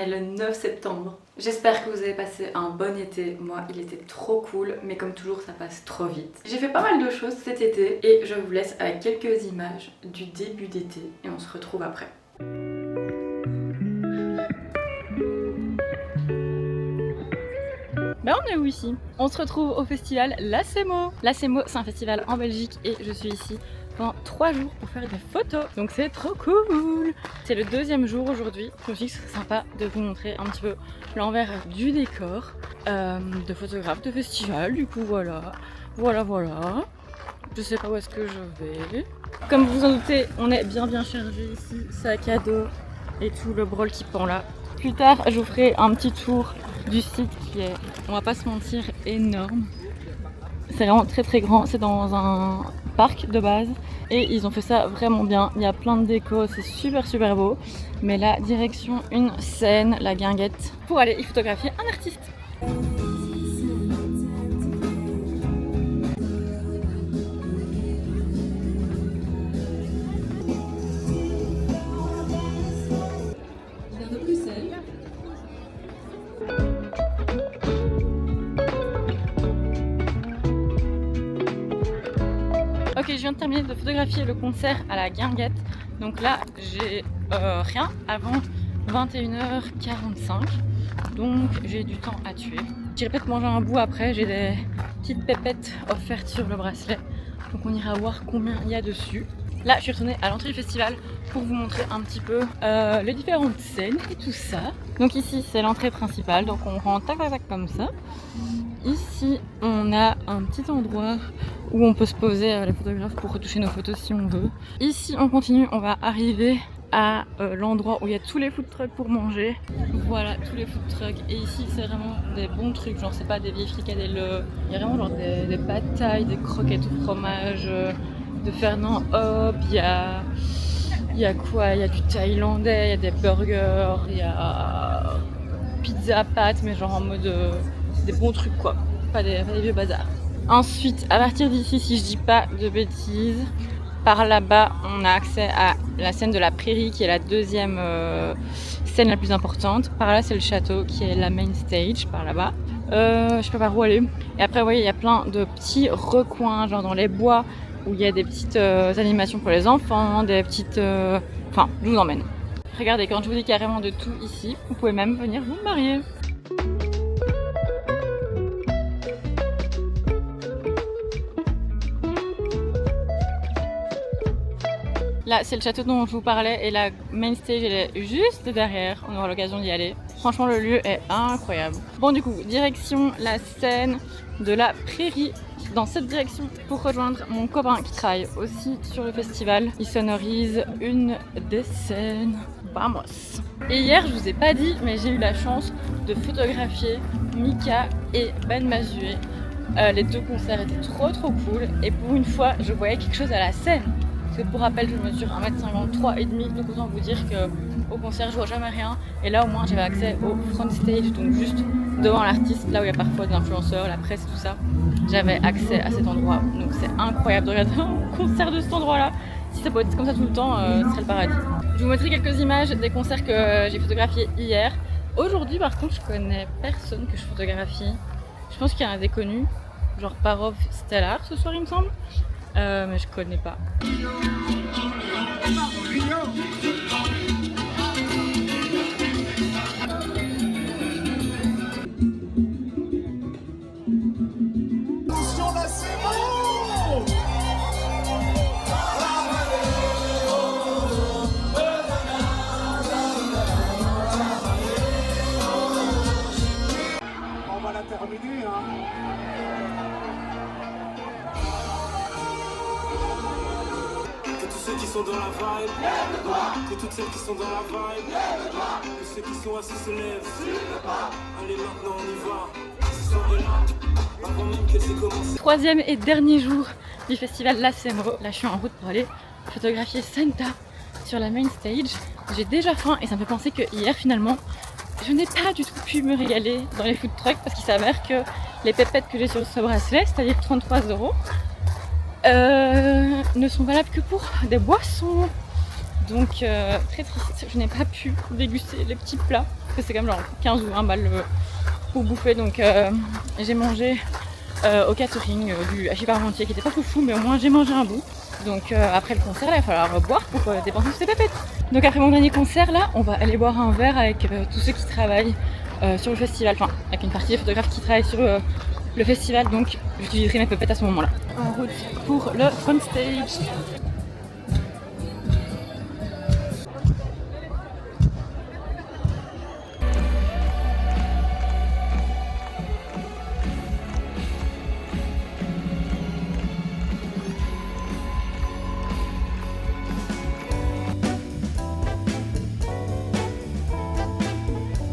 est le 9 septembre. J'espère que vous avez passé un bon été. Moi, il était trop cool, mais comme toujours, ça passe trop vite. J'ai fait pas mal de choses cet été et je vous laisse avec quelques images du début d'été et on se retrouve après. Ben on est où ici? On se retrouve au festival Lacemo. Lacemo, c'est un festival en Belgique et je suis ici pendant 3 jours pour faire des photos. Donc c'est trop cool. C'est le deuxième jour aujourd'hui. Je me suis dit que ce serait sympa de vous montrer un petit peu l'envers du décor de photographe de festival. Du coup voilà. Je sais pas où est-ce que je vais. Comme vous en doutez, on est bien chargé ici. Sac à dos et tout le brol qui pend là. Plus tard, je vous ferai un petit tour du site qui est, on va pas se mentir, énorme. C'est vraiment très grand, c'est dans un parc de base et ils ont fait ça vraiment bien. Il y a plein de déco, c'est super beau. Mais là, direction une scène, la guinguette, pour aller y photographier un artiste. Ok, je viens de terminer de photographier le concert à la guinguette. Donc là, j'ai rien avant 21h45. Donc j'ai du temps à tuer. J'irai peut-être manger un bout après. J'ai des petites pépettes offertes sur le bracelet. Donc on ira voir combien il y a dessus. Là, je suis retournée à l'entrée du festival pour vous montrer un petit peu les différentes scènes et tout ça. Donc ici, c'est l'entrée principale. Donc on rentre tac comme ça. Ici, on a un petit endroit où on peut se poser, les photographes, pour retoucher nos photos si on veut. Ici, on continue, on va arriver à l'endroit où il y a tous les food trucks pour manger. Voilà, tous les food trucks. Et ici, c'est vraiment des bons trucs, genre c'est pas des vieilles fricadelles. Il y a vraiment genre des batailles, des croquettes au fromage de Fernand Hop. Il y a quoi? Il y a du thaïlandais, il y a des burgers, il y a pizza pâtes, mais genre en mode des bons trucs quoi, pas des vieux bazars. Ensuite, à partir d'ici, si je dis pas de bêtises, par là-bas, on a accès à la scène de la prairie qui est la deuxième scène la plus importante. Par là, c'est le château qui est la main stage, par là-bas. Je sais pas par où aller. Et après, vous voyez, il y a plein de petits recoins, genre dans les bois, où il y a des petites animations pour les enfants, des petites... Enfin, je vous emmène. Regardez, quand je vous dis carrément de tout ici, vous pouvez même venir vous marier. Là, c'est le château dont je vous parlais et la main stage, elle est juste derrière. On aura l'occasion d'y aller. Franchement, le lieu est incroyable. Bon, du coup, direction la scène de la prairie. Dans cette direction, pour rejoindre mon copain qui travaille aussi sur le festival. Il sonorise une des scènes. Vamos! Et hier, je vous ai pas dit, mais j'ai eu la chance de photographier Mika et Ben Mazué. Les deux concerts étaient trop cool. Et pour une fois, je voyais quelque chose à la scène. Parce que pour rappel, je mesure 1m53 et demi, donc autant vous dire qu'au concert, je vois jamais rien. Et là, au moins, j'avais accès au front stage, donc juste devant l'artiste, là où il y a parfois des influenceurs, la presse, tout ça. J'avais accès à cet endroit, donc c'est incroyable de regarder un concert de cet endroit-là. Si ça pouvait être comme ça tout le temps, ce serait le paradis. Je vous mettrai quelques images des concerts que j'ai photographiés hier. Aujourd'hui, par contre, je connais personne que je photographie. Je pense qu'il y en a des connus, genre Parov Stellar ce soir, il me semble. Mais je connais pas. On va la terminer, hein. Ceux qui sont dans la vibe, que toutes celles qui sont dans la vibe, que ceux qui sont assis se lèvent. Allez, maintenant on y va. Ce soir est là, avant même qu'elle s'est commencée. Troisième et dernier jour du festival Lacemo. Là, je suis en route pour aller photographier Santa sur la main stage. J'ai déjà faim et ça me fait penser que hier, finalement, je n'ai pas du tout pu me régaler dans les food trucks parce qu'il s'avère que les pépettes que j'ai sur ce bracelet, c'est-à-dire 33 €, ne sont valables que pour des boissons. Donc très triste, je n'ai pas pu déguster les petits plats parce que c'est quand même genre 15 ou 20 balles pour bouffer. Donc j'ai mangé au catering du hachis parmentier qui était pas fou, mais au moins j'ai mangé un bout. Donc après le concert, là, il va falloir boire pour dépenser toutes ces pépettes. Donc après mon dernier concert, là, on va aller boire un verre avec tous ceux qui travaillent sur le festival, enfin avec une partie des photographes qui travaillent sur le festival. Donc j'utiliserai mes pépettes à ce moment-là. En route pour le front stage.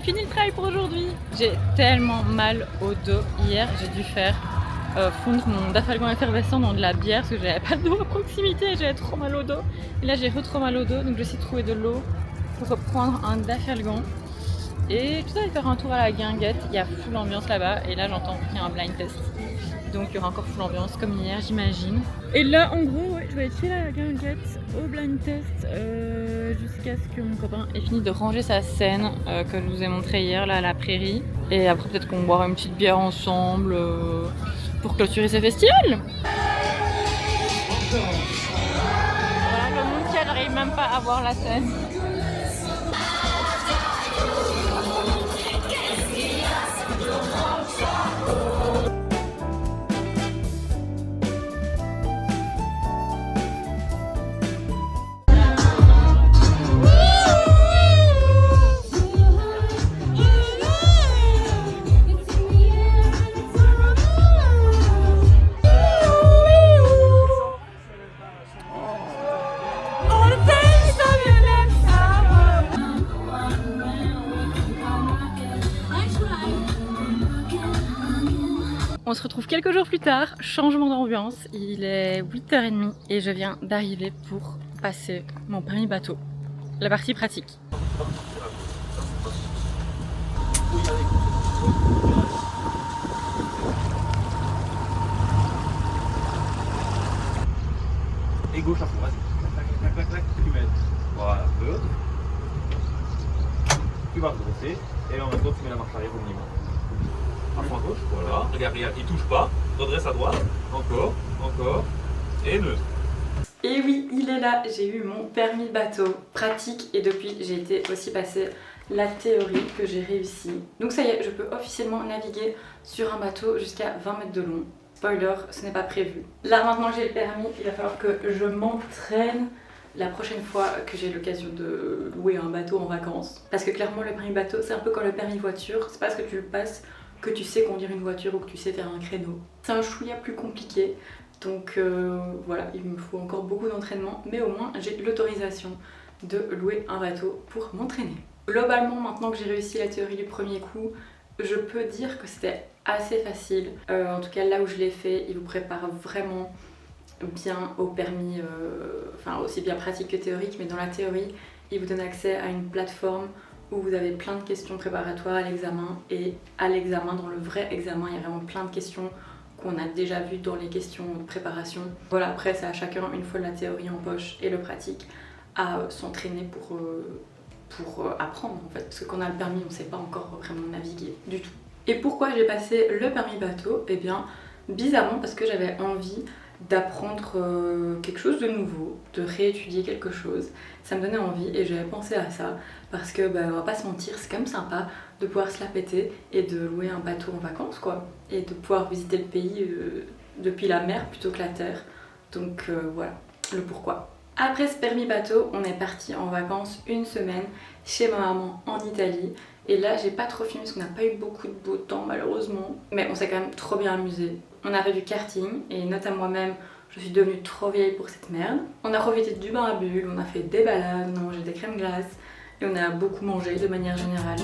Fini le travail pour aujourd'hui. J'ai tellement mal au dos. Hier, j'ai dû faire fondre mon dafalgan effervescent dans de la bière parce que j'avais pas d'eau à proximité et j'avais trop mal au dos. Et là, j'ai trop mal au dos, donc je vais essayer de trouver de l'eau pour prendre un dafalgan. Et tout à faire un tour à la guinguette. Il y a full ambiance là-bas et là, j'entends qu'il y a un blind test. Donc il y aura encore full ambiance comme hier, j'imagine. Et là, en gros, ouais, je vais être chez la guinguette au blind test jusqu'à ce que mon copain ait fini de ranger sa scène que je vous ai montré hier là à la prairie. Et après, peut-être qu'on boira une petite bière ensemble pour clôturer ce festival. Voilà, le monde qui n'arrive même pas à voir la scène. On se retrouve quelques jours plus tard, changement d'ambiance, il est 8h30 et je viens d'arriver pour passer mon permis bateau. La partie pratique. Et gauche à fond, vas-y. Clac, clac, clac, tu mets. Voilà, peu. Tu vas redresser et en même temps tu mets la marche arrière au minimum. À fond à gauche, voilà. Regarde, il touche pas. Redresse à droite. Encore, encore. Et neutre. Et oui, il est là, j'ai eu mon permis bateau pratique et depuis j'ai été aussi passer la théorie que j'ai réussi. Donc ça y est, je peux officiellement naviguer sur un bateau jusqu'à 20 mètres de long. Spoiler, ce n'est pas prévu. Là maintenant que j'ai le permis, il va falloir que je m'entraîne la prochaine fois que j'ai l'occasion de louer un bateau en vacances. Parce que clairement le permis bateau, c'est un peu comme le permis voiture, c'est parce que tu le passes que tu sais conduire une voiture ou que tu sais faire un créneau. C'est un chouïa plus compliqué. Donc voilà, il me faut encore beaucoup d'entraînement, mais au moins j'ai l'autorisation de louer un bateau pour m'entraîner. Globalement, maintenant que j'ai réussi la théorie du premier coup, je peux dire que c'était assez facile. En tout cas, là où je l'ai fait, il vous prépare vraiment bien au permis, enfin aussi bien pratique que théorique, mais dans la théorie, il vous donne accès à une plateforme où vous avez plein de questions préparatoires à l'examen, et à l'examen, dans le vrai examen, il y a vraiment plein de questions qu'on a déjà vu dans les questions de préparation. Voilà, après c'est à chacun, une fois la théorie en poche et le pratique, à s'entraîner pour apprendre en fait. Parce que quand on a le permis, on ne sait pas encore vraiment naviguer du tout. Et pourquoi j'ai passé le permis bateau? Eh bien, bizarrement parce que j'avais envie d'apprendre quelque chose de nouveau, de réétudier quelque chose. Ça me donnait envie et j'avais pensé à ça parce que on va pas se mentir, c'est quand même sympa de pouvoir se la péter et de louer un bateau en vacances quoi, et de pouvoir visiter le pays depuis la mer plutôt que la terre. Donc voilà le pourquoi. Après ce permis bateau, on est parti en vacances une semaine chez ma maman en Italie. Et là, j'ai pas trop filmé parce qu'on n'a pas eu beaucoup de beau temps malheureusement. Mais on s'est quand même trop bien amusé. On a fait du karting et notamment moi-même, je suis devenue trop vieille pour cette merde. On a profité du bain à bulles, on a fait des balades, on a mangé des crèmes glaces et on a beaucoup mangé de manière générale.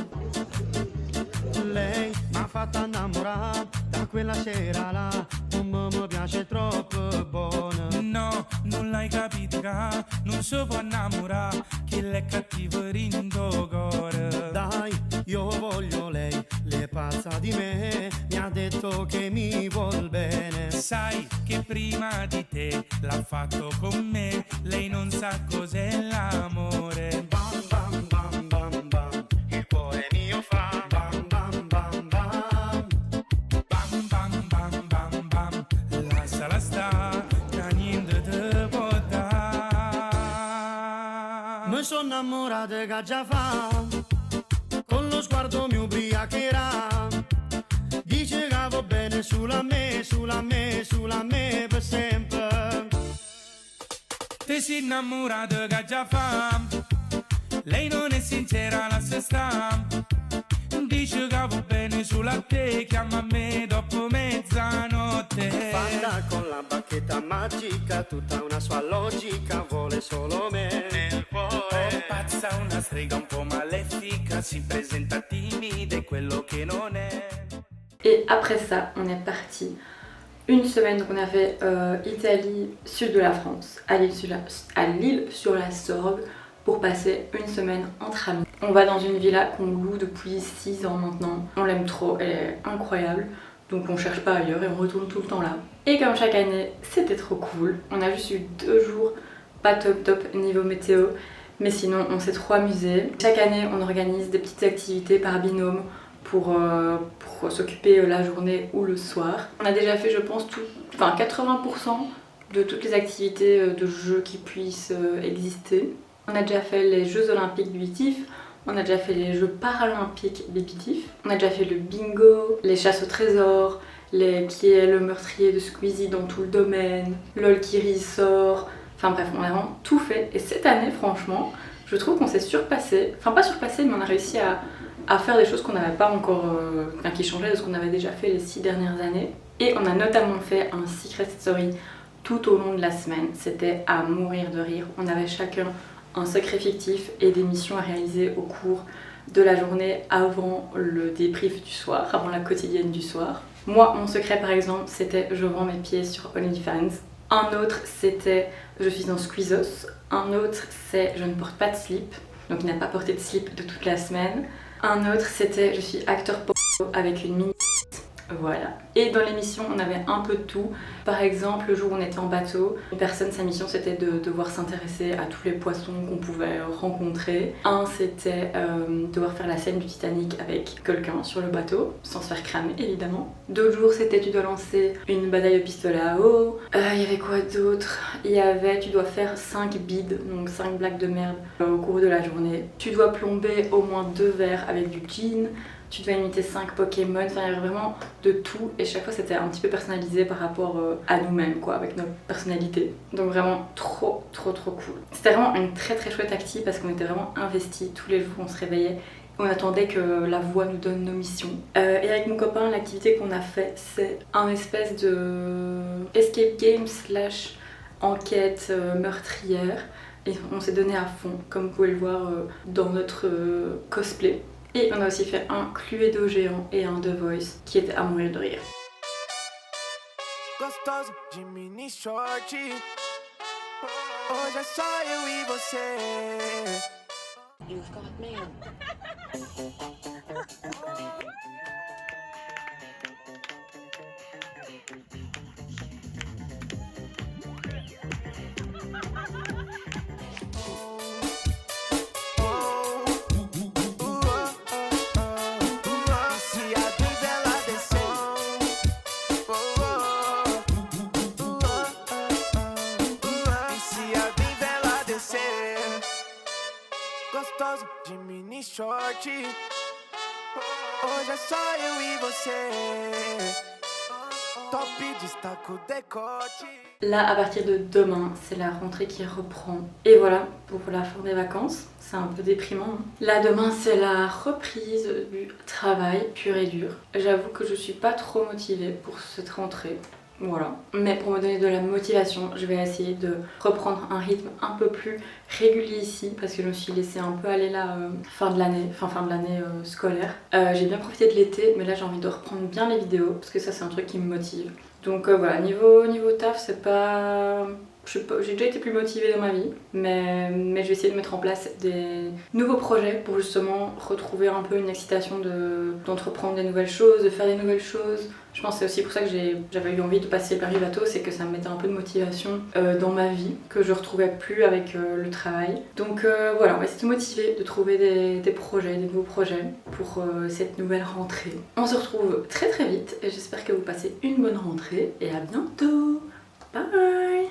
Lei m'ha fatta innamorare da quella sera là, come mi piace troppo buona. No, non l'hai capito, non si può innamorare, chi è cattivo rindo cuore. Dai, io voglio lei, le pazza di me, mi ha detto che mi vuol bene. Sai che prima di te l'ha fatto con me, lei non sa cos'è l'amore. Bam bam bam bam bam, il cuore mio Noi sono innamorate che già fa, con lo sguardo mi ubriacherà. Dice che va bene sulla me, sulla me, sulla me per sempre. Te sei innamorata che già fa, lei non è sincera la se sta. Dice che va bene sulla te, chiama me dopo mezzanotte. Fatta con la bacchetta magica, tutta una sua logica, vuole solo me. È pazza, una strega un po' malefica, si presenta timida e quello che non è. Et après ça, on est parti une semaine, donc on a fait Italie, sud de la France, à l'île-sur-la Sorgue, pour passer une semaine entre amis. On va dans une villa qu'on loue depuis 6 ans maintenant. On l'aime trop, elle est incroyable. Donc on cherche pas ailleurs et on retourne tout le temps là. Et comme chaque année, c'était trop cool. On a juste eu 2 jours pas top niveau météo. Mais sinon, on s'est trop amusé. Chaque année, on organise des petites activités par binôme pour s'occuper la journée ou le soir. On a déjà fait, je pense, 80% de toutes les activités de jeux qui puissent exister. On a déjà fait les Jeux Olympiques Bibitif, on a déjà fait les Jeux Paralympiques Bibitif, on a déjà fait le bingo, les chasses au trésor, qui est le meurtrier de Squeezie dans tout le domaine, LOL qui ressort, enfin bref, on a vraiment tout fait. Et cette année, franchement, je trouve qu'on s'est surpassé, enfin pas surpassé, mais on a réussi à faire des choses qu'on n'avait pas encore, qui changeaient de ce qu'on avait déjà fait les 6 dernières années. Et on a notamment fait un Secret Story tout au long de la semaine, c'était à mourir de rire. On avait chacun un secret fictif et des missions à réaliser au cours de la journée avant le débrief du soir, avant la quotidienne du soir. Moi, mon secret par exemple, c'était je vends mes pieds sur OnlyFans. Un autre, c'était je suis un squeezos. Un autre, c'est je ne porte pas de slip, donc il n'a pas porté de slip de toute la semaine. Un autre, c'était je suis acteur porno avec une mini. Voilà. Et dans l'émission, on avait un peu de tout. Par exemple, le jour où on était en bateau, une personne, sa mission c'était de devoir s'intéresser à tous les poissons qu'on pouvait rencontrer. Un, c'était devoir faire la scène du Titanic avec quelqu'un sur le bateau, sans se faire cramer évidemment. D'autres jours, c'était tu dois lancer une bataille au pistolet à eau. Il y avait quoi d'autre? Il y avait tu dois faire 5 bides, donc 5 blagues de merde au cours de la journée. Tu dois plomber au moins 2 verres avec du gin. Tu dois imiter 5 Pokémon, enfin il y avait vraiment de tout et chaque fois c'était un petit peu personnalisé par rapport à nous-mêmes quoi, avec notre personnalité. Donc vraiment trop cool. C'était vraiment une très chouette acti parce qu'on était vraiment investis, tous les jours on se réveillait et on attendait que la voix nous donne nos missions. Et avec mon copain, l'activité qu'on a fait c'est un espèce de escape game / enquête meurtrière et on s'est donné à fond comme vous pouvez le voir dans notre cosplay. Et on a aussi fait un Cluedo géant et un The Voice qui était à mourir de rire. Gostoso de mini short. Hoje é só eu e você. You've got mail. Gostoso de mini short. Hoje é só eu e você. Top destaque o décote. Là, à partir de demain, c'est la rentrée qui reprend. Et voilà, pour la fin des vacances, c'est un peu déprimant. Là, demain, c'est la reprise du travail pur et dur. J'avoue que je suis pas trop motivée pour cette rentrée. Voilà. Mais pour me donner de la motivation, je vais essayer de reprendre un rythme un peu plus régulier ici parce que je me suis laissée un peu aller là fin de l'année scolaire. J'ai bien profité de l'été, mais là j'ai envie de reprendre bien les vidéos parce que ça c'est un truc qui me motive. Donc voilà, niveau taf, c'est pas... J'ai déjà été plus motivée dans ma vie, mais je vais essayer de mettre en place des nouveaux projets pour justement retrouver un peu une excitation d'entreprendre des nouvelles choses, de faire des nouvelles choses. Je pense que c'est aussi pour ça que j'avais eu envie de passer le permis bateau, c'est que ça me mettait un peu de motivation dans ma vie, que je retrouvais plus avec le travail. Donc voilà, on va essayer de motiver, de trouver des projets, des nouveaux projets pour cette nouvelle rentrée. On se retrouve très vite et j'espère que vous passez une bonne rentrée et à bientôt. Bye!